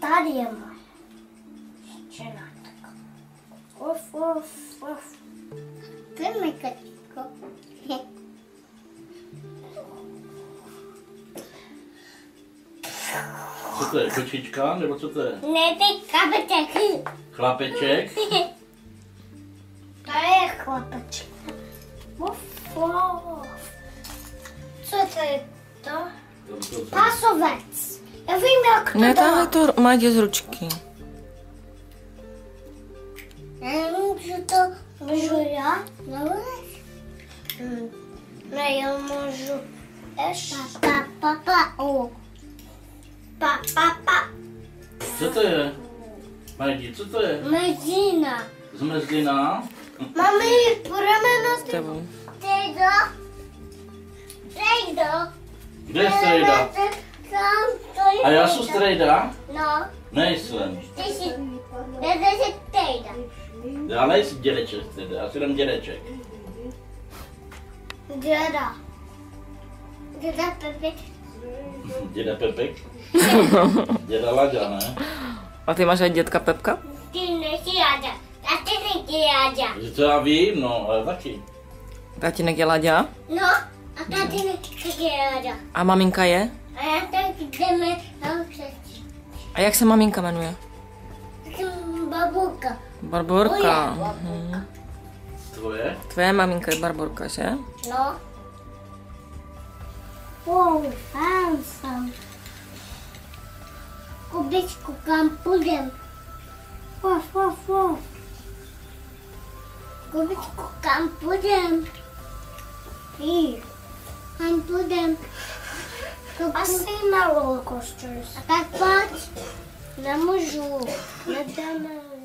Tady je moje štěnátka. Uf. To je můj kačko. Co to je, kočička, nebo co to je? Ne, ty chlapeček. Chlapeček? To je chlapeček. Uf. Co to je to? Pásovec. Já vím, jak to Netáhej to Mádě z ručky. Nemůžu to, můžu já? Ne, já můžu ještě. Pa. Co to je? Majdi, co to je? Medina. Zmrzlina? Mami, půjdeme na Tebou. Strejdo. Kde je strejda? A já jsem strejda? No, Nejsem. ty jsi strejda. Já nejsem dědeček strejda, já jsem jenom dědeček. Děda. Děda Pepek. Děda Pepek? Děda Laďa, ne? A ty máš aj dětka Pepka? Ty nejsi Láďa. A ty nejsi Láďa. Že to já vím, no, ale taky. Tatínek je Laďa. No, a tady nejsi Láďa. A maminka je? A já tak jdeme na před. A jak se maminka jmenuje? Babulka. Barborka. Tvoje? Tvoje maminka je Barborka, že? No. Wow, fancy. Kubičku, kam půjdem? Kubičku, kam půjdem? Kam půjdem? Asi na roller coasters. A tak pojď. Nemůžu. Nedáme.